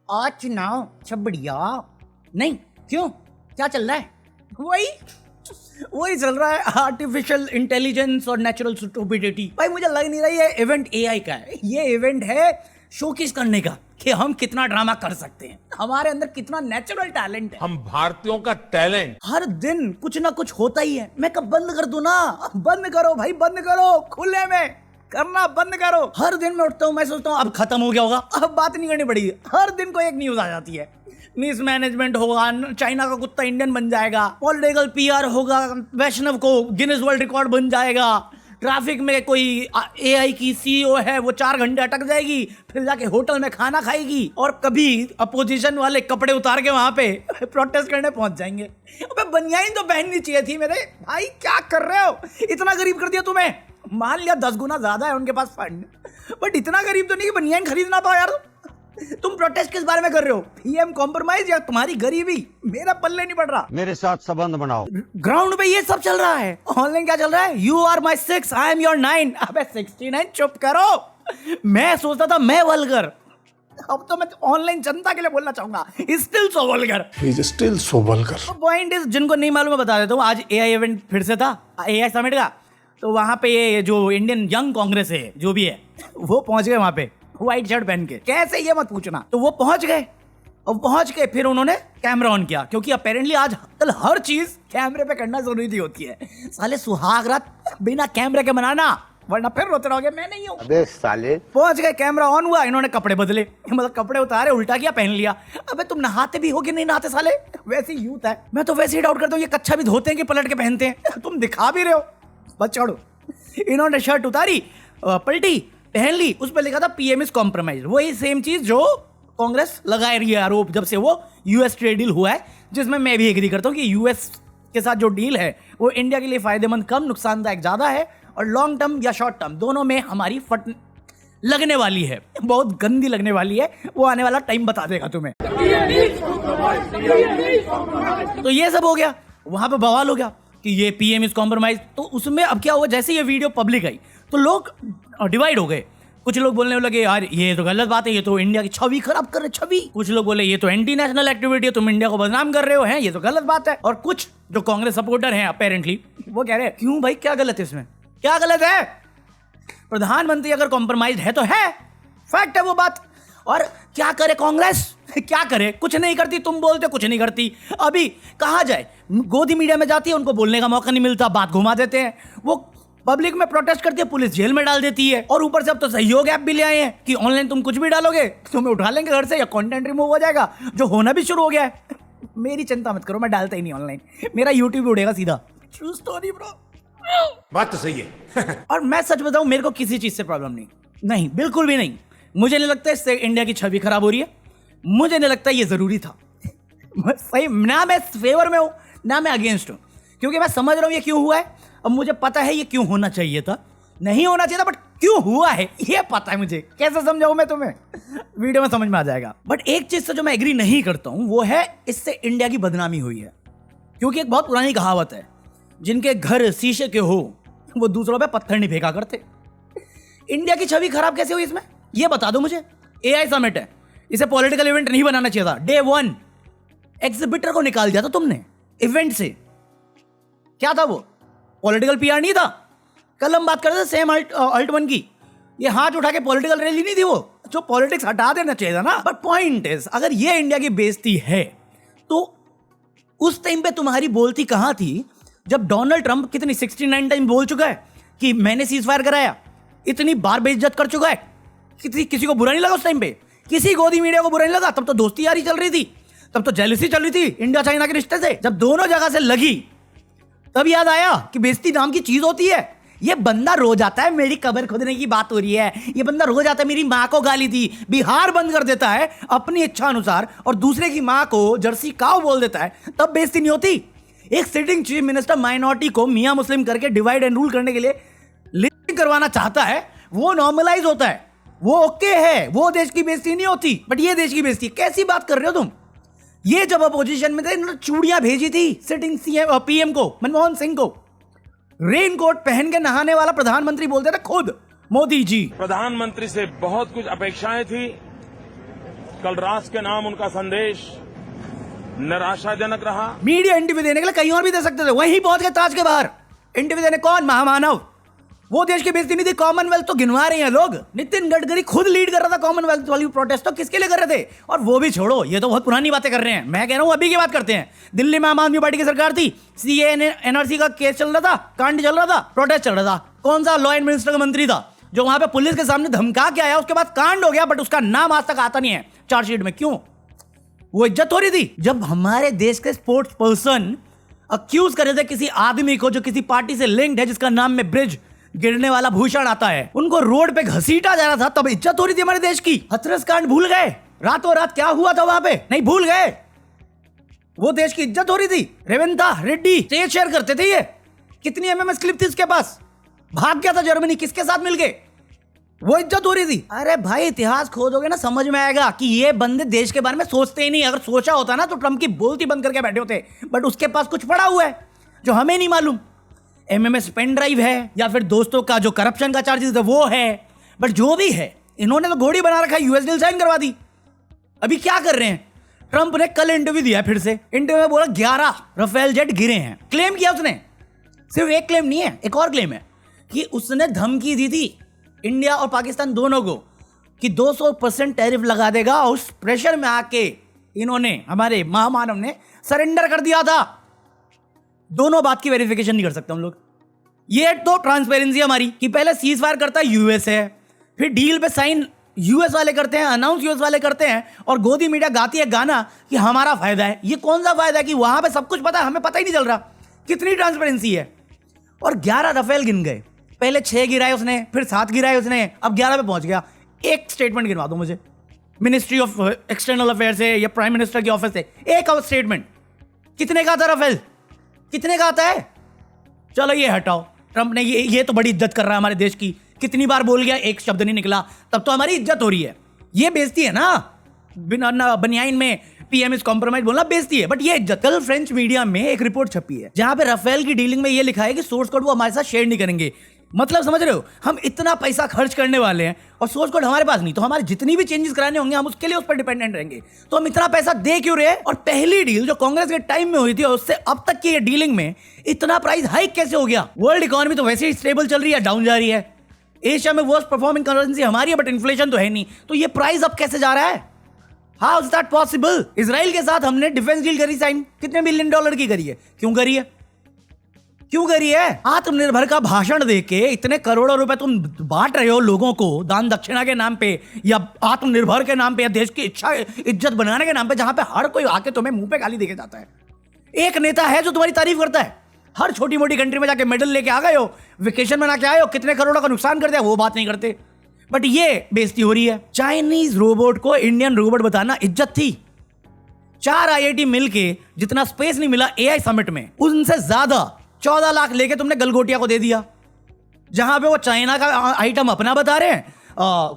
आज चुनाव सब बढ़िया नहीं, क्यों, क्या चल रहा है? वही चल रहा है, आर्टिफिशियल इंटेलिजेंस और नेचुरल स्टुपिडिटी। भाई मुझे लग नहीं रहा ये इवेंट एआई का है, ये इवेंट है शोकेस करने का कि हम कितना ड्रामा कर सकते हैं, हमारे अंदर कितना नेचुरल टैलेंट है। हम भारतीयों का टैलेंट हर दिन कुछ ना कुछ होता ही है। मैं कब बंद कर दूं ना? बंद करो भाई, बंद करो, खुले में करना बंद करो। हर दिन मैं उठता हूँ, मैं सोचता हूँ अब खत्म हो गया होगा, अब बात नहीं करनी पड़ेगी। हर दिन को एक न्यूज आ जाती है, मिसमैनेजमेंट होगा, चाइना का कुत्ता इंडियन बन जाएगा, पॉलिटिकल पीआर होगा, वैष्णव को गिनीज वर्ल्ड रिकॉर्ड बन जाएगा, ट्रैफिक में कोई एआई की सीईओ है वो 4 घंटे अटक जाएगी, फिर जाके होटल में खाना खाएगी, और कभी अपोजिशन वाले कपड़े उतार के वहां पे प्रोटेस्ट करने पहुंच जाएंगे। अबे बनियान तो पहननी चाहिए थी मेरे भाई, क्या कर रहे हो? इतना गरीब कर दिया तुम्हें। मान लिया 10 गुना ज्यादा है उनके पास फंड, बट इतना गरीब तो नहीं कि बनियान खरीदना पाओ यार। तुम प्रोटेस्ट किस बारे में कर रहे हो? पीएम कॉम्प्रोमाइज या तुम्हारी गरीबी? मेरा पल्ले नहीं पड़ रहा। मेरे साथ संबंध बनाओ। ग्राउंड पे ये सब चल रहा है। ऑनलाइन क्या चल रहा है? You are my 6, I am your 9। अबे 69 चुप करो। मैं सोचता था मैं वल्गर, अब तो मैं ऑनलाइन जनता के लिए बोलना चाहूंगा, still so vulgar. Still so vulgar. Point is, जिनको नहीं मालूम मैं बता देता हूँ, आज एआई इवेंट फिर से था, एआई समिट का। तो वहां पे ये जो इंडियन यंग कांग्रेस है जो भी है, वो पहुंच गए वहां पे व्हाइट शर्ट पहन के। कैसे, ये मत पूछना। तो वो पहुंच गए, और पहुंच के फिर उन्होंने कैमरा ऑन किया, क्योंकि अपेरेंटली आजकल हर चीज कैमरे पे करना जरूरी होती है। साले सुहाग रात बिना कैमरे के बनाना, वरना फिर रोते रहोगे मैं नहीं हूं। अबे साले। पहुंच गए, कैमरा ऑन हुआ, इन्होंने कपड़े बदले, मतलब कपड़े उतारे, उल्टा किया, पहन लिया। अबे तुम नहाते भी हो कि नहीं नहाते साले? वैसी यूथ है। मैं तो वैसे ही डाउट करता हूँ ये कच्छा भी धोते हैं कि पलट के पहनते हैं। तुम दिखा भी रहे हो, बस छोड़ो। इन्होंने शर्ट उतारी, पलटी, पहन ली, उस पर लिखा था पीएम इज कॉम्प्रोमाइज। वही सेम चीज जो कांग्रेस लगा रही है आरोप जब से वो यूएस ट्रेड डील हुआ है, जिसमें मैं भी एग्री करता हूँ कि यूएस के साथ जो डील है वो इंडिया के लिए फायदेमंद कम, नुकसानदायक ज्यादा है, और लॉन्ग टर्म या शॉर्ट टर्म दोनों में हमारी फट लगने वाली है, बहुत गंदी लगने वाली है। वो आने वाला टाइम बता देगा तुम्हें। तो ये सब हो गया, वहां पे बवाल हो गया कि ये पीएम इज कॉम्प्रोमाइज। तो उसमें अब क्या हुआ, जैसे ये वीडियो पब्लिक आई तो लोग डिवाइड हो गए। कुछ लोग बोलने लगे यार ये तो गलत बात है, ये तो इंडिया की छवि खराब कर रहे, छवि। कुछ लोग बोले ये तो एंटी नेशनल एक्टिविटी है, तुम इंडिया को बदनाम कर रहे हो, हैं ये तो गलत बात है। और कुछ जो कांग्रेस सपोर्टर हैं अपेरेंटली, वो कह रहे हैं क्यों भाई, क्या गलत है इसमें, क्या गलत है? प्रधानमंत्री अगर कॉम्प्रोमाइज है तो है, फैक्ट है वो बात। और क्या करे कांग्रेस, क्या करे? कुछ नहीं करती, तुम बोलते कुछ नहीं करती। अभी कहा जाए, गोदी मीडिया में जाती है, उनको बोलने का मौका नहीं मिलता, बात घुमा देते हैं। वो पब्लिक में प्रोटेस्ट करती है, पुलिस जेल में डाल देती है। और ऊपर से अब तो सहयोग ऐप भी ले आए हैं कि ऑनलाइन तुम कुछ भी डालोगे तुम्हें उठा लेंगे घर से, या कंटेंट रिमूव हो जाएगा, जो होना भी शुरू हो गया है। मेरी चिंता मत करो, मैं डालता ही नहीं ऑनलाइन, मेरा यूट्यूब उड़ेगा सीधा। True story bro. बात तो सही है। और मैं सच बताऊं, मेरे को किसी चीज से प्रॉब्लम नहीं, बिल्कुल भी नहीं। मुझे नहीं लगता इससे इंडिया की छवि खराब हो रही है, मुझे नहीं लगता ये जरूरी था। सही ना, मैं फेवर में हूं ना मैं अगेंस्ट हूं, क्योंकि मैं समझ रहा हूं ये क्यों हुआ है। अब मुझे पता है ये क्यों होना चाहिए था, नहीं होना चाहिए था, बट क्यों हुआ है ये पता है मुझे। कैसे समझाऊं मैं तुम्हें, वीडियो में समझ में आ जाएगा। बट एक चीज से जो मैं एग्री नहीं करता हूं वो है, इससे इंडिया की बदनामी हुई है। क्योंकि एक बहुत पुरानी कहावत है, जिनके घर शीशे के हो वो दूसरों पे पत्थर नहीं फेंका करते। इंडिया की छवि खराब कैसे हुई इसमें, ये बता दो मुझे। एआई समिट है, इसे पॉलिटिकल इवेंट नहीं बनाना चाहिए था। डे 1 एग्जिबिटर को निकाल दिया था तुमने इवेंट से। क्या था वो? पॉलिटिकल पीआर नहीं था। कल हम बात कर रहे थे सेम अल्ट 1 की, ये हाथ उठा के पॉलिटिकल रैली नहीं थी वो, जो पॉलिटिक्स हटा देना चाहिए था ना। बट पॉइंट इज, अगर ये इंडिया की बेइज्जती है तो उस टाइम पे तुम्हारी बोलती कहां थी, जब डोनाल्ड ट्रंप कितनी 69 टाइम बोल चुका है कि मैंने सीज फायर कराया, इतनी बार बेइज्जत कर चुका है, किसी को बुरा नहीं लगा उस टाइम पे, किसी गोदी मीडिया को बुरा नहीं लगा। तब तो दोस्ती यारी चल रही थी, तब तो जेलसी चल रही थी इंडिया चाइना के रिश्ते से। जब दोनों जगह से लगी तब याद आया कि बेइज्जती नाम की चीज होती है। ये बंदा रोज आता है, मेरी कब्र खोदने की बात हो रही है, ये बंदा रोज आता है, मेरी माँ को गाली दी, बिहार बंद कर देता है अपनी इच्छा अनुसार, और दूसरे की माँ को जर्सी काऊ बोल देता है, तब बेइज्जती नहीं होती। एक सिटिंग चीफ मिनिस्टर माइनॉरिटी को मियां मुस्लिम करके डिवाइड एंड रूल करने के लिए लिंचिंग करवाना चाहता है, वो नॉर्मलाइज होता है, वो ओके है, वो देश की बेइज्जती नहीं होती। बट ये देश की बेइज्जती, कैसी बात कर रहे हो तुम? ये जब अपोजिशन में थे, इन्होंने चूड़ियां भेजी थी सिटिंग सीएम पीएम को, मनमोहन सिंह को। रेनकोट पहन के नहाने वाला प्रधानमंत्री बोलते थे खुद मोदी जी। प्रधानमंत्री से बहुत कुछ अपेक्षाएं थी, कल राष्ट्र के नाम उनका संदेश निराशाजनक रहा। मीडिया इंटरव्यू देने के लिए कहीं और भी दे सकते थे, वहीं पहुंच गए ताज के बाहर। इंटरव्यू देने कौन? महामानव। वो देश की बेइज्जती नहीं थी, कॉमनवेल्थ तो गिनवा रहे हैं लोग। नितिन गडकरी खुद लीड कर रहा था कॉमनवेल्थ वाली प्रोटेस्ट, तो किसके लिए कर रहे थे? और वो भी छोड़ो, ये तो बहुत पुरानी बातें कर रहे हैं। मैं कह रहा हूं अभी की बात करते हैं। दिल्ली में आम आदमी पार्टी की सरकार थी, सीए एनआरसी का केस चल रहा था, कांड चल रहा था, प्रोटेस्ट चल रहा था। कौन सा लॉ एंड मिनिस्टर का मंत्री था जो वहां पे पुलिस के सामने धमका के आया, उसके बाद कांड हो गया, बट उसका नाम आज तक आता नहीं है चार्जशीट में। क्यों? वो इज्जत हो रही थी। जब हमारे देश के स्पोर्ट्स पर्सन अक्यूज कर रहे थे किसी आदमी को जो किसी पार्टी से लिंक्ड है, जिसका नाम में ब्रिज गिरने वाला भूषण आता है, उनको रोड पे घसीटा जा रहा था, तब इज्जत हो रही थी हमारे देश की। हथरस कांड भूल गए? रातों रात क्या हुआ था वहां पे? नहीं भूल गए? वो देश की इज्जत हो रही थी। रेवंता रेड्डी स्टेज शेयर करते थे, ये कितनी एमएमएस क्लिप थी इसके पास, भाग गया था जर्मनी, किसके साथ मिल गए? वो इज्जत हो रही थी। अरे भाई, इतिहास खोजोगे ना समझ में आएगा कि ये बंदे देश के बारे में सोचते ही नहीं। अगर सोचा होता ना तो ट्रम्प की बोलती बंद करके बैठे होते, बट उसके पास कुछ पड़ा हुआ है जो हमें नहीं मालूम। एमएमएस पेन ड्राइव है, या फिर दोस्तों का जो करप्शन का चार्जेस है वो है, बट जो भी है, इन्होंने तो घोड़ी बना रखा है, यूएस डील साइन करवा दी। अभी क्या कर रहे हैं? ट्रंप ने कल इंटरव्यू दिया, फिर से इंटरव्यू में बोला 11 राफेल जेट गिरे हैं। क्लेम किया उसने, सिर्फ एक क्लेम नहीं है, एक और क्लेम है कि उसने धमकी दी थी इंडिया और पाकिस्तान दोनों को कि 200% टैरिफ लगा देगा। उस प्रेशर में आके इन्होंने, हमारे महामानव ने सरेंडर कर दिया था। दोनों बात की वेरिफिकेशन नहीं कर सकते हम लोग। ये तो ट्रांसपेरेंसी हमारी कि पहले सीज फायर करता है यूएस है, फिर डील पे साइन यूएस वाले करते हैं, अनाउंस यूएस वाले करते हैं, और गोदी मीडिया गाती है गाना कि हमारा फायदा है। ये कौन सा फायदा है कि वहां पे सब कुछ पता है, हमें पता ही नहीं चल रहा? कितनी ट्रांसपेरेंसी है? और 11 राफेल गिन गए, पहले 6 गिराए उसने, फिर 7 गिराए उसने, अब 11 पे पहुंच गया। एक स्टेटमेंट गिनवा दो मुझे मिनिस्ट्री ऑफ एक्सटर्नल अफेयर से या प्राइम मिनिस्टर के ऑफिस से, एक और स्टेटमेंट। कितने का आता राफेल? कितने का आता है? चलो ये हटाओ, ट्रंप ने ये तो बड़ी इज्जत कर रहा है हमारे देश की। कितनी बार बोल गया, एक शब्द नहीं निकला, तब तो हमारी इज्जत हो रही है। ये बेइज्जती है ना, बिना बनियाइन में पीएम इज कॉम्प्रोमाइज बोलना बेइज्जती है, बट ये इज्जत। कल फ्रेंच मीडिया में एक रिपोर्ट छपी है जहां पे राफेल की डीलिंग में ये लिखा है कि सोर्स कोड वो हमारे साथ शेयर नहीं करेंगे। मतलब समझ रहे हो, हम इतना पैसा खर्च करने वाले हैं और सोर्स कोड हमारे पास नहीं, तो हमारे जितनी भी चेंजेस कराने होंगे हम उसके लिए उस पर डिपेंडेंट रहेंगे। तो हम इतना पैसा दे क्यों रहे? और पहली डील जो कांग्रेस के टाइम में हुई थी और उससे अब तक की ये डीलिंग में इतना प्राइस हाइक कैसे हो गया? वर्ल्ड इकोनॉमी तो वैसे ही स्टेबल चल रही है, डाउन जा रही है। एशिया में वर्स्ट परफॉर्मिंग करेंसी हमारी है, बट इन्फ्लेशन तो है नहीं, तो ये प्राइस अब कैसे जा रहा है? How is that possible? Israel के साथ हमने डिफेंस डील करी साइन, कितने बिलियन डॉलर की करी है? क्यों करी है? क्यों करी है? आत्मनिर्भर का भाषण देके इतने करोड़ों रुपए तुम बांट रहे हो लोगों को दान दक्षिणा के नाम पे, या आत्मनिर्भर के नाम पे, या देश की इच्छा इज्जत बनाने के नाम पे, जहां पे हर कोई आके तुम्हें मुंह पे गाली देके जाता है। एक नेता है जो तुम्हारी तारीफ करता है, हर छोटी मोटी कंट्री में जाके मेडल लेके आ गए हो, वेकेशन में आके आए हो, कितने करोड़ों का नुकसान कर दिया, वो बात नहीं करते। बट ये बेइज्जती हो रही है। चाइनीज रोबोट को इंडियन रोबोट बताना इज्जत थी। 4 आईआईटी मिलके जितना स्पेस नहीं मिला एआई समिट में, उनसे ज्यादा 14 लाख लेके तुमने गलगोटिया को दे दिया, जहां पे वो चाइना का आइटम अपना बता रहे हैं,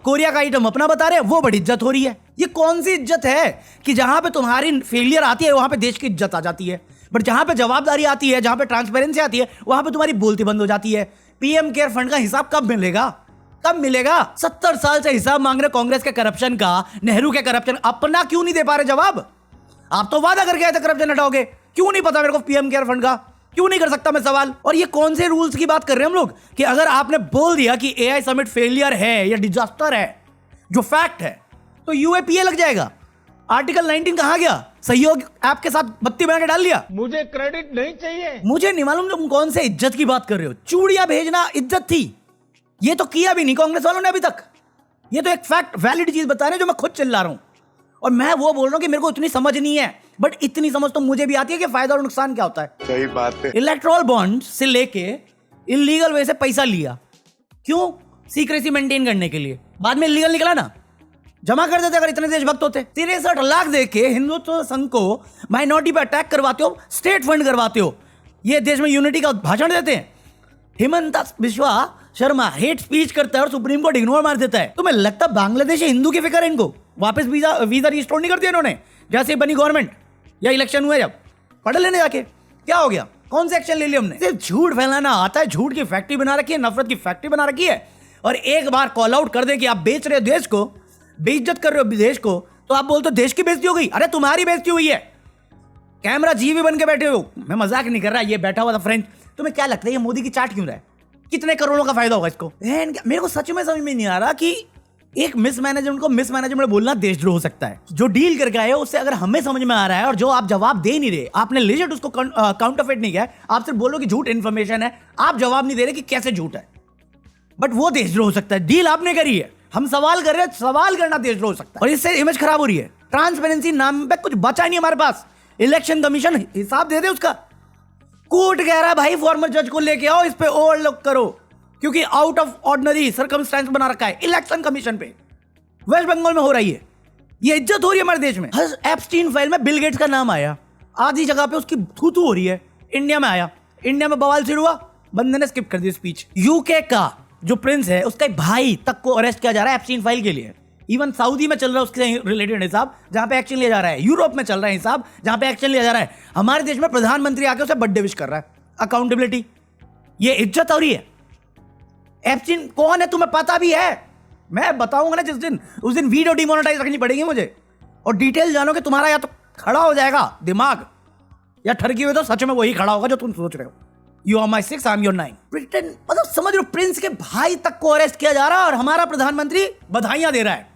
कोरिया का आइटम अपना बता रहे हैं, वो बड़ी इज्जत हो रही है। ये कौन सी इज्जत है कि जहां पे तुम्हारी फेलियर आती है वहां पे देश की इज्जत आ जाती है, बट जहां पे जवाबदारी आती है, जहां पे ट्रांसपेरेंसी आती है, वहां पे तुम्हारी बोलती बंद हो जाती है। पीएम केयर फंड का हिसाब कब मिलेगा? कब मिलेगा? 70 साल से हिसाब मांग रहे कांग्रेस के करप्शन का, नेहरू के करप्शन, अपना क्यों नहीं दे पा रहे जवाब? आप तो वादा करके आए थे करप्शन हटाओगे, क्यों नहीं पता मेरे को पीएम केयर फंड का? क्यों नहीं कर सकता मैं सवाल? और ये कौन से रूल्स की बात कर रहे हैं हम लोग कि अगर आपने बोल दिया कि एआई समिट फेलियर है या डिजास्टर है, जो फैक्ट है, तो यूएपीए लग जाएगा। आर्टिकल 19 कहां गया? सहयोग ऐप के साथ बत्ती बना के डाल लिया। मुझे क्रेडिट नहीं चाहिए। मुझे नहीं मालूम तुम कौन से इज्जत की बात कर रहे हो। चूड़ियां भेजना इज्जत थी, ये तो किया भी नहीं कांग्रेस वालों ने अभी तक। ये तो एक फैक्ट वैलिड चीज बता रहे हैं जो मैं खुद चिल्ला रहा हूं, और मैं वो बोल रहा हूं कि मेरे को इतनी समझ नहीं है, बट इतनी समझ तो मुझे भी आती है कि फायदा और नुकसान क्या होता है। सही बात है। इलेक्ट्रल बॉन्ड से लेके इलीगल वे से पैसा लिया, क्यों? सीक्रेसी मेंटेन करने के लिए। बाद में इलीगल निकला ना, जमा कर देते अगर इतने देशभक्त होते। 63 लाख देके हिंदुत्व संघ को माइनॉरिटी पे अटैक करवाते हो, स्टेट फंड करवाते हो, ये देश में यूनिटी का भाषण देते हैं। हिमंता बिस्वा शर्मा हेट स्पीच करता है और सुप्रीम कोर्ट इग्नोर मार देता है। तुम्हें लगता बांग्लादेश हिंदू की फिक्र है इनको? वापस वीजा रिस्टोर नहीं कर दिया इन्होंने जैसे बनी गवर्नमेंट या इलेक्शन हुए जब? पढ़ लेने जाके क्या हो गया? कौन से एक्शन ले लिए हमने? सिर्फ झूठ फैलाना आता है, झूठ की फैक्ट्री बना रखी है, नफरत की फैक्ट्री बना रखी है। और एक बार कॉल आउट कर दे कि आप बेच रहे हो देश को, बेइज्जत कर रहे हो देश को, तो आप बोलते हो देश की बेइज्जती हो गई। अरे तुम्हारी बेइज्जती हुई है, कैमरा जीवी बन के बैठे हो। मैं मजाक नहीं कर रहा, ये बैठा हुआ था फ्रेंड। तुम्हें क्या लगता है ये मोदी की चाट क्यों रहा है? कितने करोड़ों का फायदा होगा इसको? मेरे को सच में समझ में नहीं आ रहा कि एक मिसमैनेजमेंट को मिसमैनेजमेंट बोलना देशद्रोह हो सकता है। जो डील करके आए उससे अगर हमें समझ में आ रहा है और जो आप जवाब दे नहीं रहे, आपने लेजिट उसको काउंटरफेट नहीं किया, आप सिर्फ बोलो कि झूठ इन्फॉर्मेशन है, आप जवाब नहीं दे रहे कि कैसे झूठ है, बट वो देशद्रोह हो सकता है। डील आपने करी है, हम सवाल कर रहे हैं, सवाल करना देशद्रोह हो सकता है और इससे इमेज खराब हो रही है। ट्रांसपेरेंसी नाम पे कुछ बचा नहीं हमारे पास। इलेक्शन कमीशन हिसाब दे दे उसका। कोर्ट कह रहा है भाई फॉर्मर जज को लेके आओ, इस पे ओवरलुक करो, क्योंकि आउट ऑफ ऑर्डिनरी सर्कमस्टेंस बना रखा है इलेक्शन कमीशन पे। वेस्ट बंगाल में हो रही है, ये इज्जत हो रही है हमारे देश में। एप्स्टीन फाइल में बिल गेट्स का नाम आया, आधी जगह पे उसकी थू हो रही है। इंडिया में आया, इंडिया में बवाल शुरू हुआ, बंदे ने स्किप कर दी स्पीच। यूके का जो प्रिंस है उसका भाई तक को अरेस्ट किया जा रहा है एप्स्टीन फाइल के लिए। इवन सऊदी में चल रहा है उसके रिलेटेड हिसाब, जहां पे एक्शन लिया जा रहा है। यूरोप में चल रहा है हिसाब, जहां पे एक्शन लिया जा रहा है। हमारे देश में प्रधानमंत्री आके उसे बर्थडे विश कर रहा है। अकाउंटेबिलिटी, ये इज्जत हो रही है। एप्स्टीन कौन है तुम्हें पता भी है? मैं बताऊंगा ना जिस दिन, उस दिन वीडियो डिमोनेटाइज रखनी पड़ेगी मुझे। और डिटेल जानो कि तुम्हारा या तो खड़ा हो जाएगा दिमाग, या ठरकी हुए तो सच में वही खड़ा होगा जो तुम सोच रहे हो। You are my 6, I am your 9। Britain, मतलब समझ लो प्रिंस के भाई तक को अरेस्ट किया जा रहा है और हमारा प्रधानमंत्री बधाइयां दे रहा है,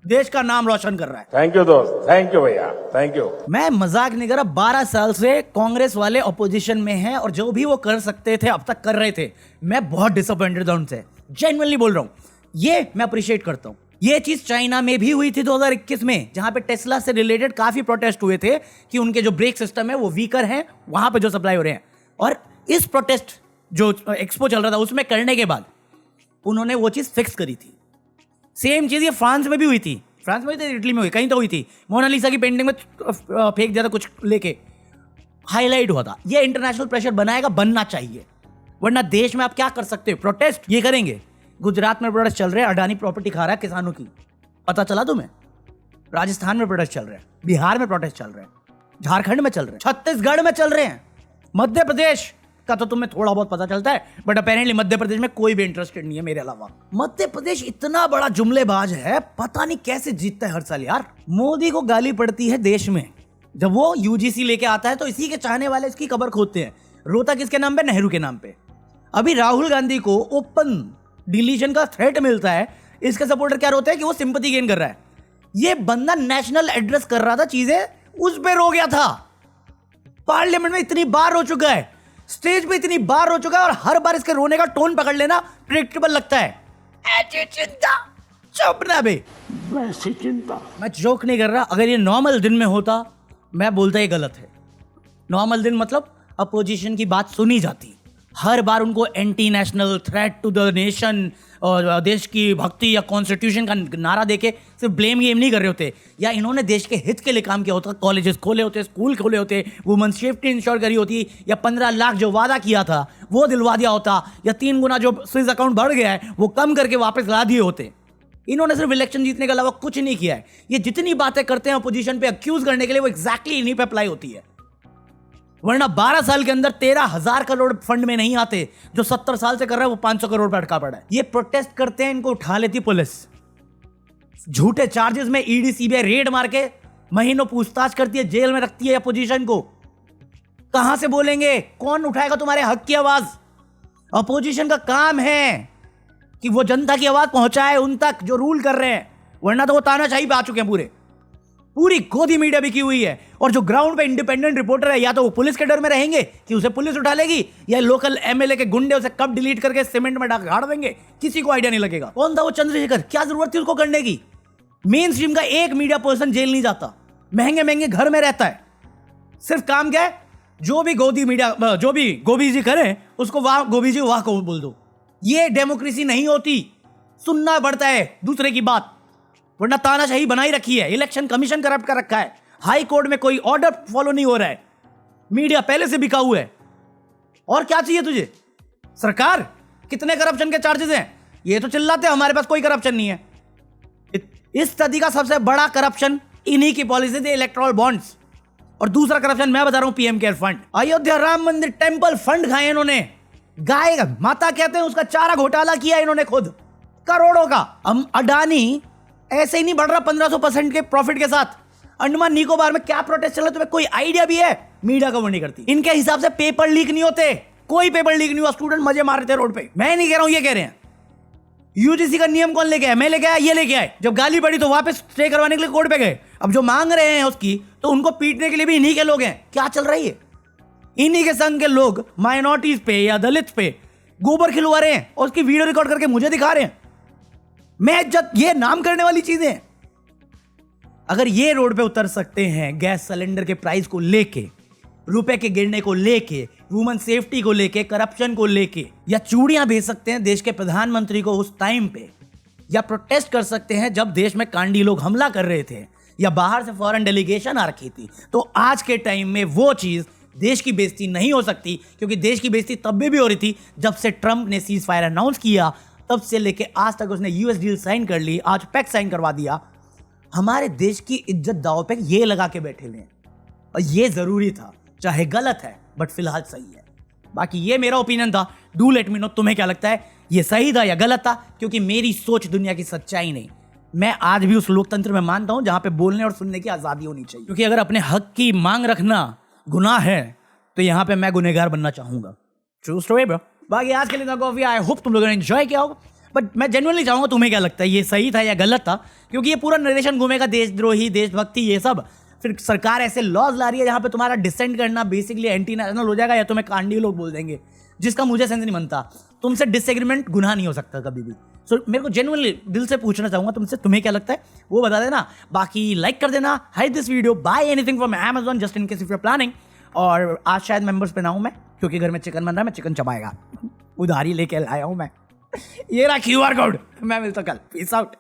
देश का नाम रोशन कर रहा है। थैंक यू दोस्त, थैंक यू भैया, थैंक यू। मैं मजाक नहीं कर रहा, 12 साल से कांग्रेस वाले ऑपोजिशन में हैं और जो भी वो कर सकते थे अब तक कर रहे थे। मैं बहुत डिसअपॉइंटेड था उनसे, जेन्युइनली बोल रहा हूं। ये मैं अप्रिशिएट करता हूं। ये चीज चाइना में भी हुई थी 2021 में, जहां पे टेस्ला से रिलेटेड काफी प्रोटेस्ट हुए थे कि उनके जो ब्रेक सिस्टम है वो वीकर हैं, वहां पे जो सप्लाई हो रहे हैं। और इस प्रोटेस्ट जो एक्सपो चल रहा था उसमें करने के बाद उन्होंने वो चीज फिक्स करी थी। सेम चीज ये फ्रांस में भी हुई थी, फ्रांस में हुई थी, इटली में हुई, कहीं तो हुई थी। मोनालिसा की पेंटिंग में फेंक दिया था कुछ लेके, हाईलाइट हुआ था। ये इंटरनेशनल प्रेशर बनाएगा, बनना चाहिए, वरना देश में आप क्या कर सकते हो? प्रोटेस्ट ये करेंगे। गुजरात में प्रोटेस्ट चल रहे हैं, अडानी प्रॉपर्टी खा रहा है किसानों की, पता चला तुम्हें? राजस्थान में प्रोटेस्ट चल रहे हैं, बिहार में प्रोटेस्ट चल रहे हैं, झारखंड में चल रहे हैं, छत्तीसगढ़ में चल रहे हैं। मध्य प्रदेश का तो तुम्हें थोड़ा बहुत पता चलता है, बट अपेरेंटली मध्य प्रदेश में कोई भी इंटरेस्टेड नहीं है मेरे अलावा। मध्य प्रदेश इतना बड़ा जुमलेबाज है, पता नहीं कैसे जीतता है हर साल यार। मोदी को गाली पड़ती है देश में, जब वो यूजीसी लेके आता है तो इसी के चाहने वाले इसकी कबर खोदते हैं। रोता किसके नाम पे? नेहरू के नाम पे। अभी राहुल गांधी को ओपन डिलीशन का थ्रेट मिलता है, इसके सपोर्टर क्या रोते हैं कि वो सिंपैथी गेन कर रहा है। ये बंदा नेशनल एड्रेस कर रहा था, चीजें उस पे रो गया था। पार्लियामेंट में इतनी बार रो चुका है, स्टेज पे इतनी बार रो चुका है, और हर बार इसके रोने का टोन पकड़ लेना प्रेडिक्टेबल लगता है। ऐसी चिंता, चुप ना बे, वैसी चिंता। मैं जोक नहीं कर रहा। अगर ये नॉर्मल दिन में होता, मैं बोलता ये गलत है। नॉर्मल दिन मतलब अपोजिशन की बात सुनी जाती, हर बार उनको anti national, threat to the nation और देश की भक्ति या कॉन्स्टिट्यूशन का नारा देके सिर्फ ब्लेम गेम नहीं कर रहे होते, या इन्होंने देश के हित के लिए काम किया होता, कॉलेजेस खोले होते, स्कूल खोले होते, वुमेन सेफ्टी इंश्योर करी होती, या 15 लाख जो वादा किया था वो दिलवा दिया होता, या 3 गुना जो स्विस अकाउंट बढ़ गया है वो कम करके वापस ला दिए होते। इन्होंने सिर्फ इलेक्शन जीतने के अलावा कुछ नहीं किया है। ये जितनी बातें करते हैं अपोजिशन पे अक्यूज करने के लिए, वो एग्जैक्टली इन्हीं पे अप्लाई होती है। वरना 12 साल के अंदर 13,000 करोड़ फंड में नहीं आते, जो 70 साल से कर रहा है वो 500 करोड़ पे अटका पड़ा है। ये प्रोटेस्ट करते हैं, इनको उठा लेती पुलिस, झूठे चार्जेस में ईडी सीबीआई रेड मार के महीनों पूछताछ करती है, जेल में रखती है अपोजिशन को। कहां से बोलेंगे? कौन उठाएगा तुम्हारे हक की आवाज? अपोजिशन का काम है कि वो जनता की आवाज पहुंचाए उन तक जो रूल कर रहे हैं, वरना तो वो तानाशाही पे आ चुके हैं। पूरी गोदी मीडिया बिकी हुई है, और जो ग्राउंड पे इंडिपेंडेंट रिपोर्टर है, या तो वो पुलिस के डर में रहेंगे कि उसे पुलिस उठा लेगी, या लोकल एमएलए के गुंडे उसे कब डिलीट करके सीमेंट में गाड़ देंगे, किसी को आइडिया नहीं लगेगा। कौन था वो चंद्रशेखर? क्या जरूरत थी उसको करने की? मेन स्ट्रीम का एक मीडिया पर्सन जेल नहीं जाता, महंगे महंगे घर में रहता है। सिर्फ काम क्या है? जो भी गोदी मीडिया, जो भी गोभी जी करें उसको वाह गोभी जी वाह को बोल दो। ये डेमोक्रेसी नहीं होती, सुनना पड़ता है दूसरे की बात, वरना तानाशाही बनाई रखी है। इलेक्शन कमीशन करप्ट कर रखा है, हाई कोर्ट में कोई ऑर्डर फॉलो नहीं हो रहा है, मीडिया पहले से बिका हुआ है। और क्या चाहिए तुझे? सरकार कितने करप्शन के चार्जेस हैं? ये तो चिल्लाते हमारे पास कोई करप्शन नहीं है। इस सदी का सबसे बड़ा करप्शन इन्हीं की पॉलिसी थी, इलेक्टोरल बॉन्ड्स। और दूसरा करप्शन मैं बता रहा हूं, PM care fund. Ayodhya Ram मंदिर टेंपल फंड खाए इन्होंने, गाय माता कहते हैं उसका चारा घोटाला किया इन्होंने खुद, करोड़ों का। हम अडानी ऐसे ही नहीं बढ़ रहा 1500% के प्रॉफिट के साथ। अंडमान निकोबार में क्या प्रोटेस्ट चल रहा है तुम्हें कोई आइडिया भी है? मीडिया कवर नहीं करती। इनके हिसाब से पेपर लीक नहीं होते, कोई पेपर लीक नहीं हुआ, स्टूडेंट मजे मार रहे थे रोड पे। मैं नहीं कह रहा हूं, ये कह रहे हैं। यूजीसी का नियम कौन लेके आया? मैं लेके आया, ये लेके आए। जब गाली पड़ी तो वापस स्टे करवाने के लिए कोर्ट पे गए। अब जो मांग रहे हैं उसकी, तो उनको पीटने के लिए भी इन्हीं के लोग हैं। क्या चल रही है? इन्हीं के संग के लोग माइनॉरिटीज पे या दलित पे गोबर खिलवा रहे हैं और उसकी वीडियो रिकॉर्ड करके मुझे दिखा रहे हैं। मैं जब ये नाम करने वाली चीजें, अगर ये रोड पे उतर सकते हैं गैस सिलेंडर के प्राइस को लेके, रुपए के गिरने को लेके, वुमेन सेफ्टी को लेके, करप्शन को लेके, या चूड़ियां भेज सकते हैं देश के प्रधानमंत्री को उस टाइम पे, या प्रोटेस्ट कर सकते हैं जब देश में कांडी लोग हमला कर रहे थे, या बाहर से फॉरेन डेलीगेशन आ रखी थी, तो आज के टाइम में वो चीज देश की बेइज्जती नहीं हो सकती। क्योंकि देश की बेइज्जती तब भी हो रही थी जब से ट्रंप ने सीज फायर अनाउंस किया, तब से लेके आज तक उसने यूएस डील साइन कर ली, आज पैक्ट साइन करवा दिया। हमारे देश की इज्जत दांव पे ये लगा के बैठे हुए हैं, और ये जरूरी था। चाहे गलत है बट फिलहाल सही है। बाकी ये मेरा ओपिनियन था, डू लेट मी नो तुम्हें क्या लगता है, ये सही था या गलत था? क्योंकि मेरी सोच दुनिया की सच्चाई नहीं। मैं आज भी उस लोकतंत्र में मानता हूं जहां पे बोलने और सुनने की आजादी होनी चाहिए। क्योंकि अगर अपने हक की मांग रखना गुनाह है, तो यहां पे मैं गुनहगार बनना चाहूंगा। True story bro. बाकी आज के लिए कॉफी, आई होप तुम लोगों ने एंजॉय किया होगा। बट मैं जेन्युइनली चाहूंगा तुम्हें क्या लगता है, ये सही था या गलत था? क्योंकि ये पूरा नरेशन घूमेगा देशद्रोही, देशभक्ति, ये सब। फिर सरकार ऐसे लॉज ला रही है जहां पे तुम्हारा डिसेंट करना बेसिकली एंटी नेशनल हो जाएगा, या तुम्हें कांडी लोग बोल देंगे, जिसका मुझे सेंस नहीं बनता। तुमसे डिसएग्रीमेंट गुनाह नहीं हो सकता कभी भी। सो मेरे को जेन्युइनली दिल से पूछना चाहूंगा तुमसे, तुम्हें क्या लगता है वो बता देना। बाकी लाइक कर देना, hide this video, buy anything from Amazon just in case if you are planning. और आज शायद मेंबर्स पे ना हूं मैं, क्योंकि घर में चिकन बन रहा है, मैं चिकन चबाएगा, उधारी लेके आया हूं मैं। ये रहा QR कोड। मैं मिलता हूं कल, पीस आउट।